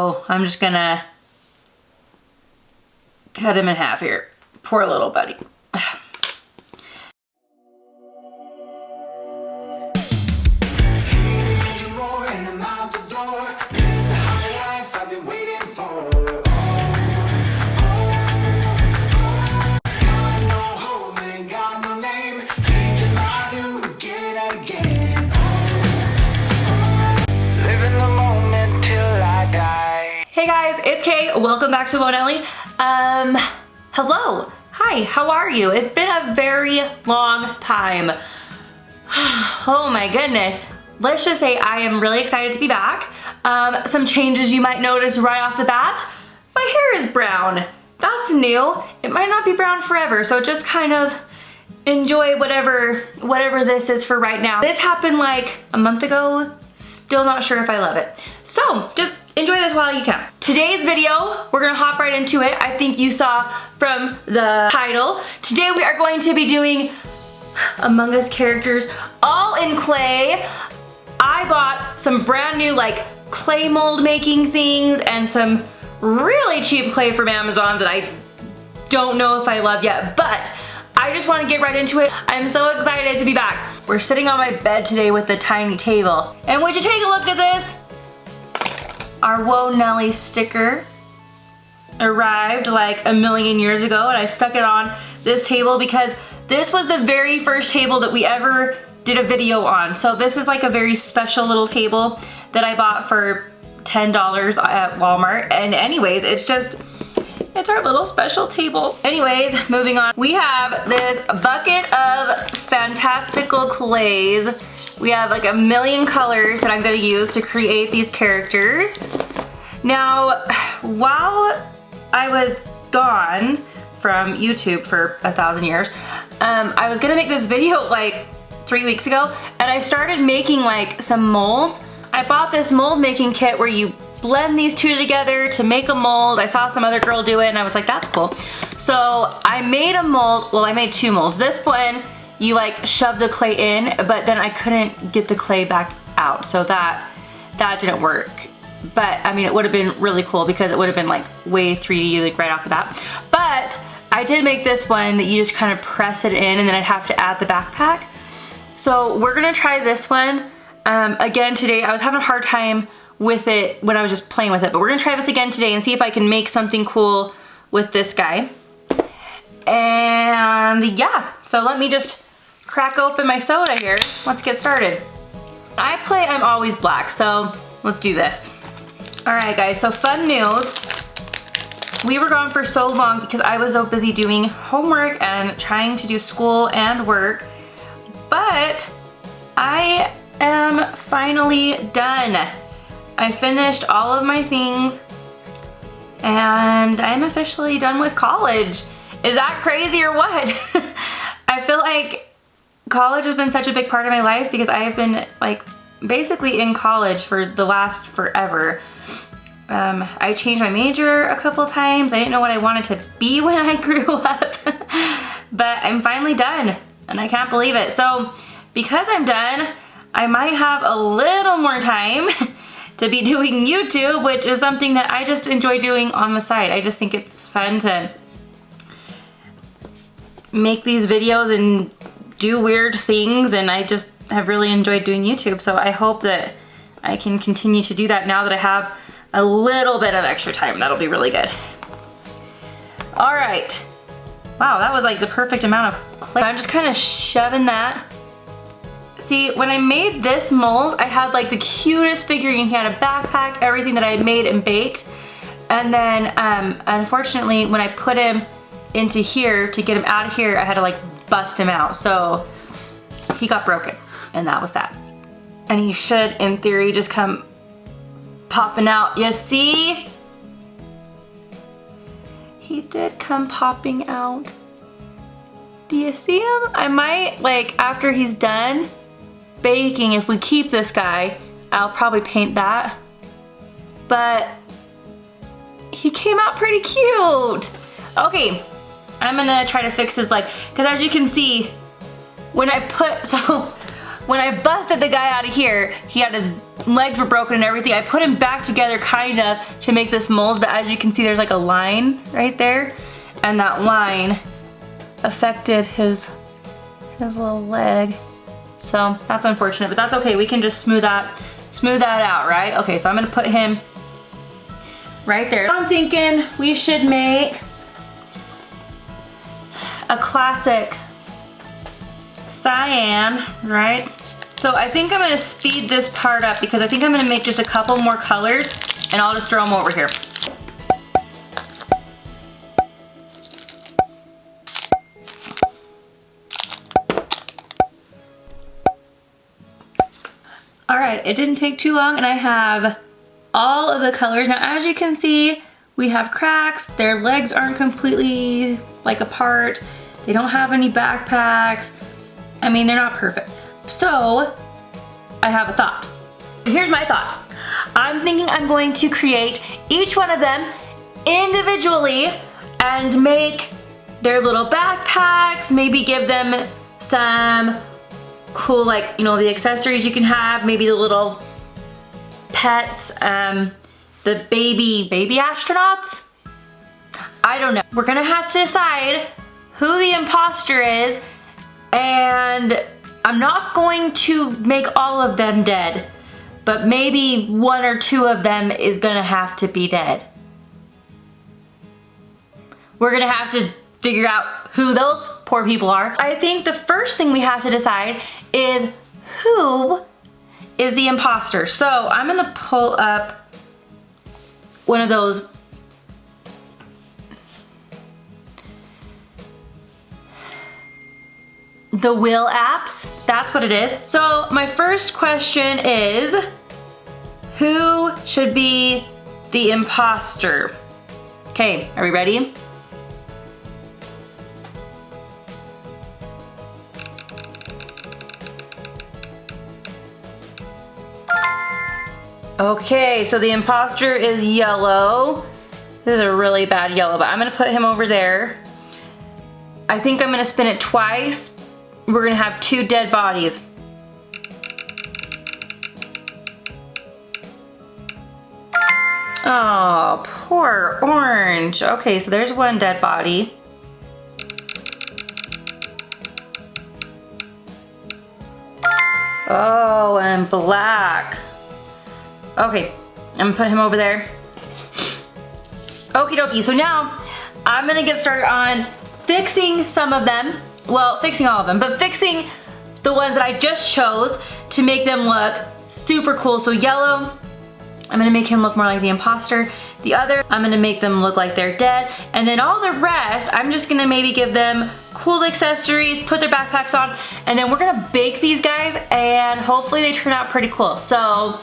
So I'm just gonna cut him in half here. Poor little buddy. Hey guys, it's Kay. Welcome back to Woah Nelly. Hello. Hi, how are you? It's been a very long time. Oh my goodness. Let's just say I am really excited to be back. Some changes you might notice right off the bat. My hair is brown. That's new. It might not be brown forever, so just kind of enjoy whatever this is for right now. This happened like a month ago. Still not sure if I love it. So just enjoy this while you can. Today's video, we're gonna hop right into it. I think you saw from the title. Today we are going to be doing Among Us characters all in clay. I bought some brand new like clay mold making things and some really cheap clay from Amazon that I don't know if I love yet, but I just want to get right into it. I'm so excited to be back. We're sitting on my bed today with the tiny table. And would you take a look at this? Our Woah Nelly sticker arrived like a million years ago, and I stuck it on this table because this was the very first table that we ever did a video on. So this is like a very special little table that I bought for $10 at Walmart. And anyways, it's our little special table. Anyways, moving on. We have this bucket of fantastical clays. We have like a million colors that I'm gonna use to create these characters. Now, while I was gone from YouTube for 1,000 years, I was gonna make this video like 3 weeks ago, and I started making like some molds. I bought this mold making kit where you blend these two together to make a mold. I saw some other girl do it and I was like, that's cool. So I made a mold, well I made two molds. This one, you like shove the clay in, but then I couldn't get the clay back out. So that didn't work. But I mean, it would have been really cool because it would have been like way 3D like right off the bat. But I did make this one that you just kind of press it in and then I'd have to add the backpack. So we're gonna try this one. Again today, I was having a hard time with it when I was just playing with it, but we're gonna try this again today and see if I can make something cool with this guy. And yeah, so let me just crack open my soda here. Let's get started. I'm always black, so let's do this. All right guys, so fun news. We were gone for so long because I was so busy doing homework and trying to do school and work, but I am finally done. I finished all of my things and I'm officially done with college. Is that crazy or what? I feel like college has been such a big part of my life because I have been like basically in college for the last forever. I changed my major a couple times. I didn't know what I wanted to be when I grew up, but I'm finally done and I can't believe it. So because I'm done, I might have a little more time to be doing YouTube, which is something that I just enjoy doing on the side. I just think it's fun to make these videos and do weird things, and I just have really enjoyed doing YouTube. So I hope that I can continue to do that now that I have a little bit of extra time. That'll be really good. All right. Wow, that was like the perfect amount of clay. I'm just kind of shoving that. See, when I made this mold, I had like the cutest figurine. He had a backpack, everything that I had made and baked. And then, unfortunately, when I put him into here to get him out of here, I had to like bust him out. So he got broken, and that was that. And he should, in theory, just come popping out. You see? He did come popping out. Do you see him? I might, like, after he's done baking, if we keep this guy, I'll probably paint that. But he came out pretty cute. Okay, I'm gonna try to fix his leg, because as you can see, when I put, so when I busted the guy out of here, he had his legs were broken and everything. I put him back together kind of to make this mold, but as you can see, there's like a line right there. And that line affected his little leg. So that's unfortunate, but that's okay. We can just smooth that out, right? Okay, so I'm gonna put him right there. I'm thinking we should make a classic cyan, right? So I think I'm gonna speed this part up because I think I'm gonna make just a couple more colors and I'll just throw them over here. All right, it didn't take too long and I have all of the colors. Now, as you can see, we have cracks. Their legs aren't completely like apart. They don't have any backpacks. I mean, they're not perfect. So, I have a thought. Here's my thought. I'm thinking I'm going to create each one of them individually and make their little backpacks, maybe give them some cool, like, you know, the accessories you can have, maybe the little pets, the baby astronauts. I don't know. We're gonna have to decide who the imposter is, and I'm not going to make all of them dead, but maybe one or two of them is gonna have to be dead. We're gonna have to figure out who those poor people are. I think the first thing we have to decide is who is the imposter. So I'm gonna pull up one of those the will apps. That's what it is. So my first question is, who should be the imposter? Okay, are we ready? Okay, so the imposter is yellow. This is a really bad yellow, but I'm gonna put him over there. I think I'm gonna spin it twice. We're gonna have two dead bodies. Oh, poor orange. Okay, so there's one dead body. Oh, and black. Okay, I'm gonna put him over there. Okie dokie, so now I'm gonna get started on fixing some of them. Well, fixing all of them, but fixing the ones that I just chose to make them look super cool. So yellow, I'm gonna make him look more like the imposter. The other, I'm gonna make them look like they're dead. And then all the rest, I'm just gonna maybe give them cool accessories, put their backpacks on, and then we're gonna bake these guys and hopefully they turn out pretty cool. So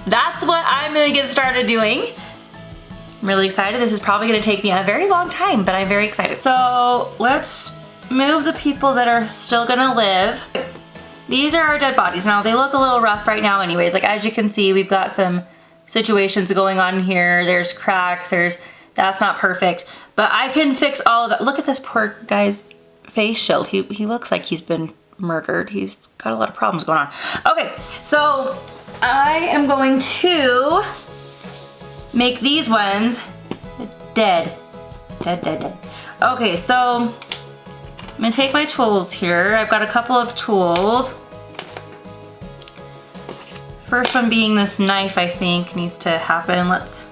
that's what I'm gonna get started doing. I'm really excited. This is probably gonna take me a very long time, but I'm very excited. So let's move the people that are still gonna live. These are our dead bodies. Now they look a little rough right now anyways. Like as you can see, we've got some situations going on here. There's cracks, that's not perfect, but I can fix all of it. Look at this poor guy's face shield. He looks like he's been murdered. He's got a lot of problems going on. Okay, so I am going to make these ones dead. Dead. Okay, so I'm gonna take my tools here. I've got a couple of tools. First one being this knife, I think, needs to happen. Let's...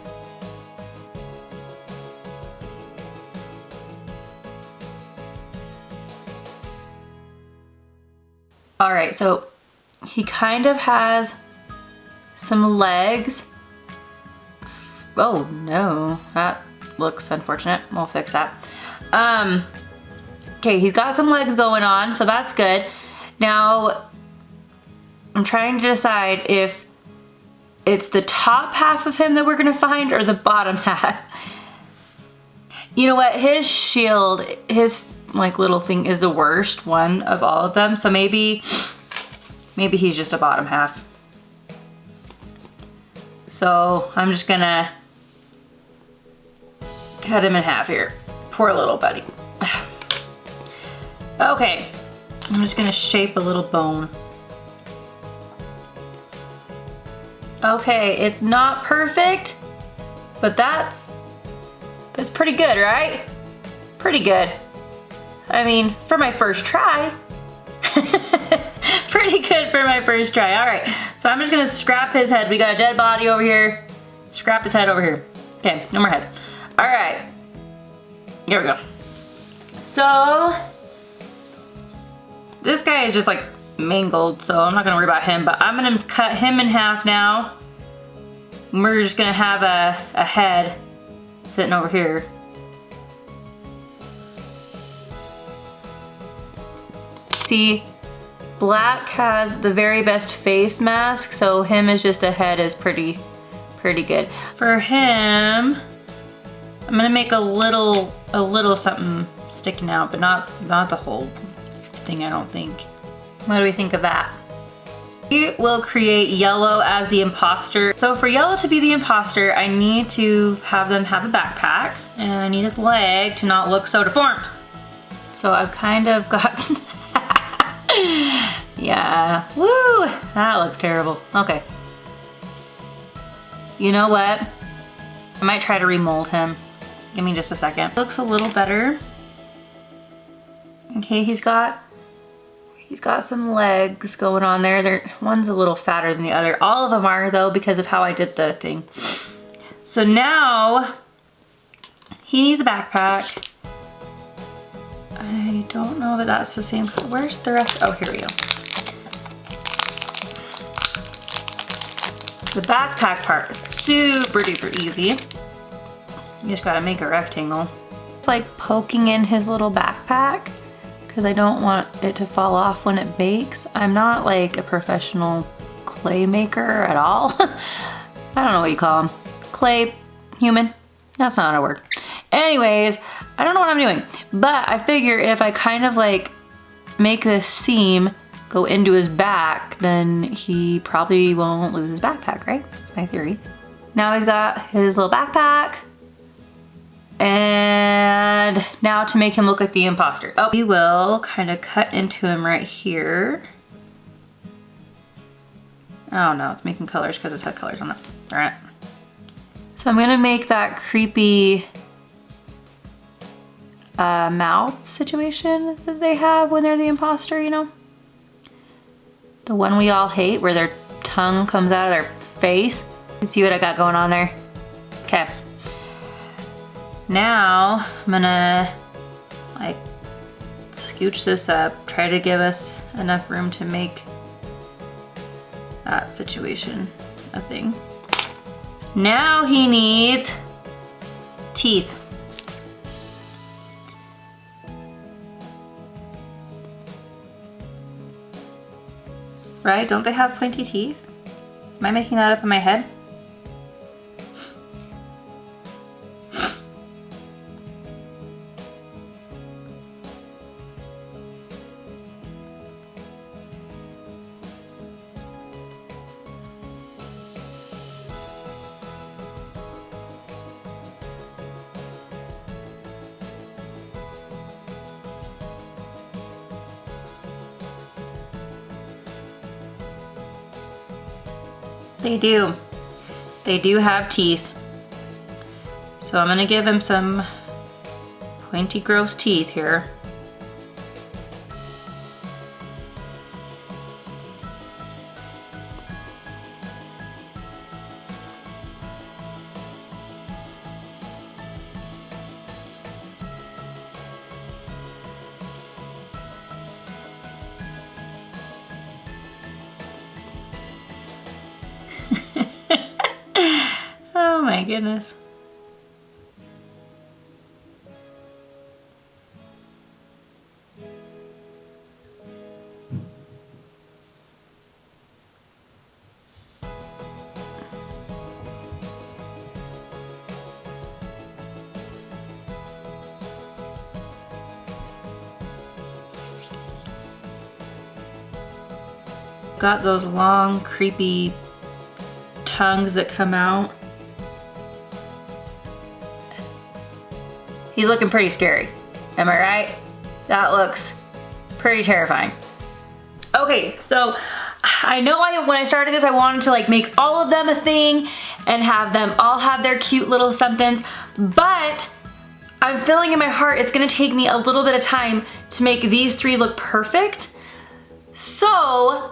All right, so he kind of has some legs. Oh no, that looks unfortunate. We'll fix that. Okay, he's got some legs going on, so that's good. Now, I'm trying to decide if it's the top half of him that we're gonna find or the bottom half. You know what, his shield, his like little thing is the worst one of all of them, so maybe he's just a bottom half. So I'm just gonna cut him in half here. Poor little buddy. Okay, I'm just gonna shape a little bone. Okay, it's not perfect, but that's pretty good, right? Pretty good. I mean, for my first try. Pretty good for my first try. All right, so I'm just gonna scrap his head. We got a dead body over here. Scrap his head over here. Okay, no more head. All right, here we go. So, this guy is just like mangled, so I'm not gonna worry about him, but I'm gonna cut him in half now. We're just gonna have a head sitting over here. See, Black has the very best face mask, so him is just a head is pretty good. For him, I'm gonna make a little something sticking out, but not the whole thing, I don't think. What do we think of that? We will create Yellow as the imposter. So for Yellow to be the imposter, I need to have them have a backpack, and I need his leg to not look so deformed. So I've kind of gotten, yeah, woo, that looks terrible. Okay. You know what? I might try to remold him. Give me just a second. Looks a little better. Okay, he's got some legs going on there. One's a little fatter than the other. All of them are though, because of how I did the thing. So now he needs a backpack. I don't know that that's the same. Where's the rest? Oh, here we go. The backpack part is super duper easy. You just gotta make a rectangle. It's like poking in his little backpack because I don't want it to fall off when it bakes. I'm not like a professional clay maker at all. I don't know what you call them. Clay human? That's not a word. Anyways, I don't know what I'm doing, but I figure if I kind of like make this seam go into his back, then he probably won't lose his backpack, right? That's my theory. Now he's got his little backpack. And now to make him look like the imposter. Oh, we will kind of cut into him right here. Oh no, it's making colors because it's had colors on it. All right. So I'm gonna make that creepy mouth situation that they have when they're the imposter, you know? The one we all hate where their tongue comes out of their face. You see what I got going on there? Okay. Now I'm gonna like scooch this up, try to give us enough room to make that situation a thing. Now he needs teeth. Right? Don't they have pointy teeth? Am I making that up in my head? They do. They do have teeth. So I'm gonna give him some pointy, gross teeth here. Oh my goodness. Got those long, creepy tongues that come out. He's looking pretty scary. Am I right? That looks pretty terrifying. Okay, so I know when I started this, I wanted to like make all of them a thing and have them all have their cute little somethings, but I'm feeling in my heart it's gonna take me a little bit of time to make these 3 look perfect. So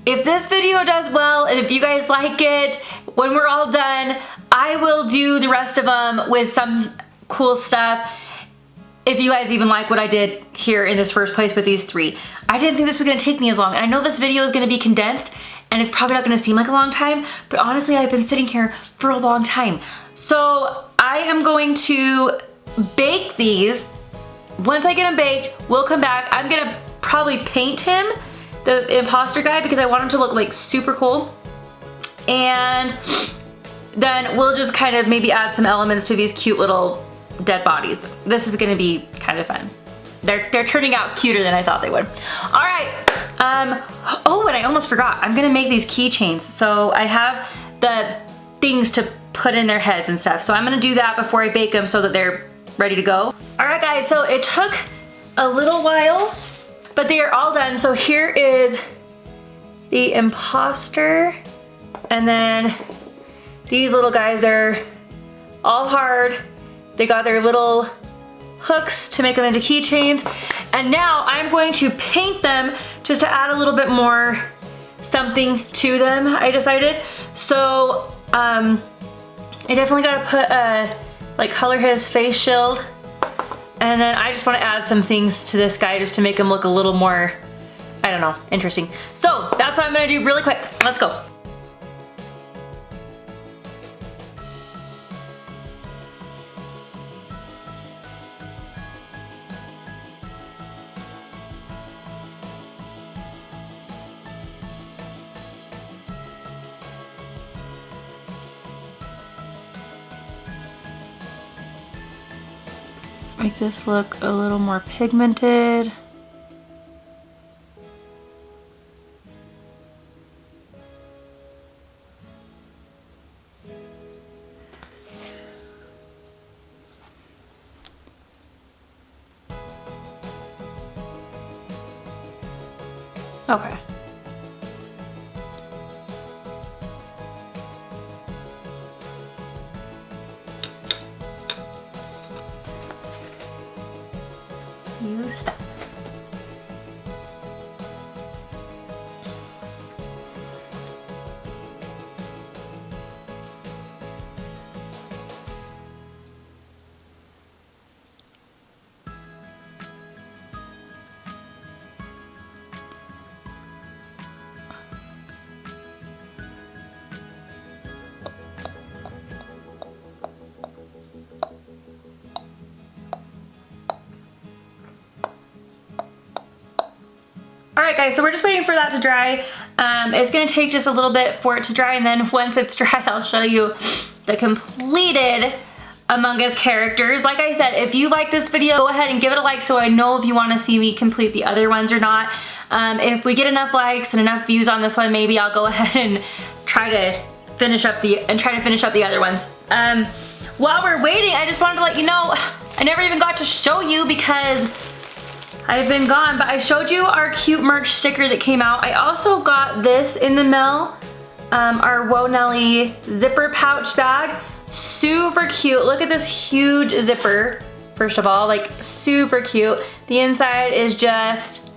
if this video does well and if you guys like it, when we're all done, I will do the rest of them with some cool stuff. If you guys even like what I did here in this first place with these 3. I didn't think this was gonna take me as long. And I know this video is gonna be condensed and it's probably not gonna seem like a long time, but honestly, I've been sitting here for a long time. So I am going to bake these. Once I get them baked, we'll come back. I'm gonna probably paint him, the imposter guy, because I want him to look like super cool. And then we'll just kind of maybe add some elements to these cute little dead bodies. This is gonna be kind of fun. They're turning out cuter than I thought they would. All right, oh, and I almost forgot. I'm gonna make these keychains. So I have the things to put in their heads and stuff. So I'm gonna do that before I bake them so that they're ready to go. All right, guys, so it took a little while, but they are all done. So here is the imposter, and then these little guys, they're all hard. They got their little hooks to make them into keychains. And now I'm going to paint them just to add a little bit more something to them, I decided. So I definitely gotta put like color his face shield. And then I just wanna add some things to this guy just to make him look a little more, I don't know, interesting. So that's what I'm gonna do really quick. Let's go. Make this look a little more pigmented. Okay. You stop. Alright guys, so we're just waiting for that to dry. It's gonna take just a little bit for it to dry, and then once it's dry, I'll show you the completed Among Us characters. Like I said, if you like this video, go ahead and give it a like so I know if you want to see me complete the other ones or not. If we get enough likes and enough views on this one, maybe I'll go ahead and try to finish up the other ones. While we're waiting, I just wanted to let you know, I never even got to show you because I've been gone, but I showed you our cute merch sticker that came out. I also got this in the mail, our Woah Nelly zipper pouch bag. Super cute. Look at this huge zipper, first of all, like super cute. The inside is just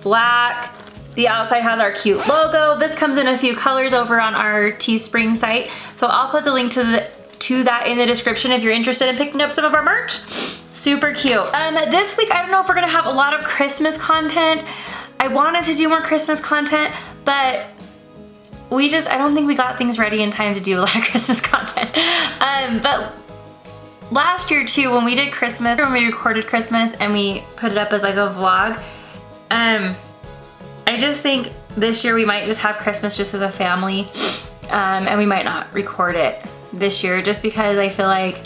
black. The outside has our cute logo. This comes in a few colors over on our Teespring site. So I'll put the link to that in the description if you're interested in picking up some of our merch. Super cute. This week, I don't know if we're gonna have a lot of Christmas content. I wanted to do more Christmas content, but I don't think we got things ready in time to do a lot of Christmas content. But last year too, when we did Christmas, when we recorded Christmas and we put it up as like a vlog, I just think this year we might just have Christmas just as a family, and we might not record it this year just because I feel like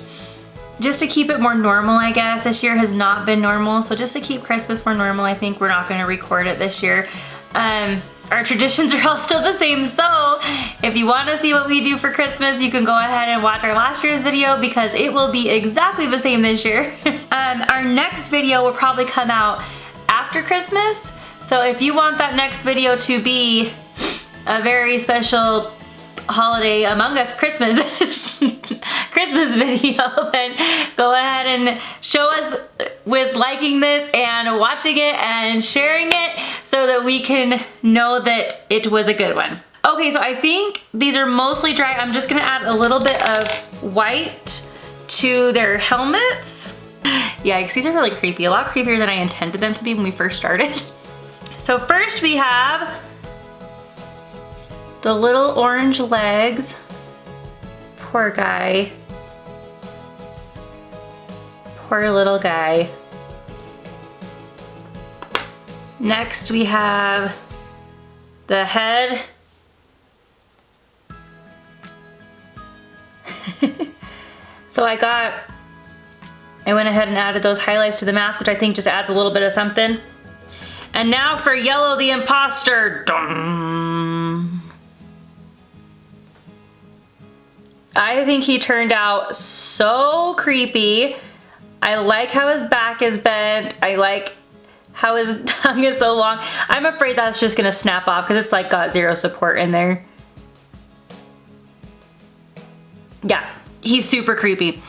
just to keep it more normal, I guess. This year has not been normal, so just to keep Christmas more normal, I think we're not gonna record it this year. Our traditions are all still the same, so if you wanna see what we do for Christmas, you can go ahead and watch our last year's video because it will be exactly the same this year. Our next video will probably come out after Christmas, So if you want that next video to be a very special holiday Among Us Christmas Christmas video, then go ahead and show us with liking this and watching it and sharing it so that we can know that it was a good one. Okay, so I think these are mostly dry. I'm just gonna add a little bit of white to their helmets. Yikes, these are really creepy. A lot creepier than I intended them to be when we first started. So first we have the little orange legs. Poor guy. Poor little guy. Next we have the head. So I went ahead and added those highlights to the mask, which I think just adds a little bit of something. And now for Yellow the imposter. Dun. I think he turned out so creepy. I like how his back is bent. I like how his tongue is so long. I'm afraid that's just gonna snap off because it's like got zero support in there. Yeah, he's super creepy.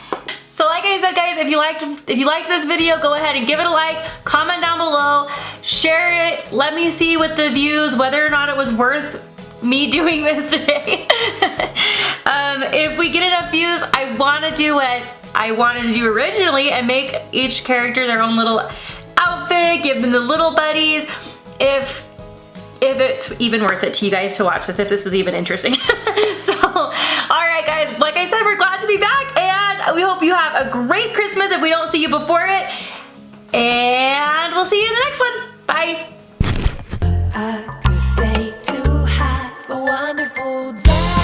So like I said, guys, if you liked this video, go ahead and give it a like, comment down below, share it, let me see with the views whether or not it was worth me doing this today. If we get enough views, I want to do what I wanted to do originally and make each character their own little outfit, give them the little buddies. If it's even worth it to you guys to watch this, if this was even interesting. So, alright guys, like I said, we're glad to be back and we hope you have a great Christmas if we don't see you before it. And we'll see you in the next one. Bye. A good day to have a wonderful day.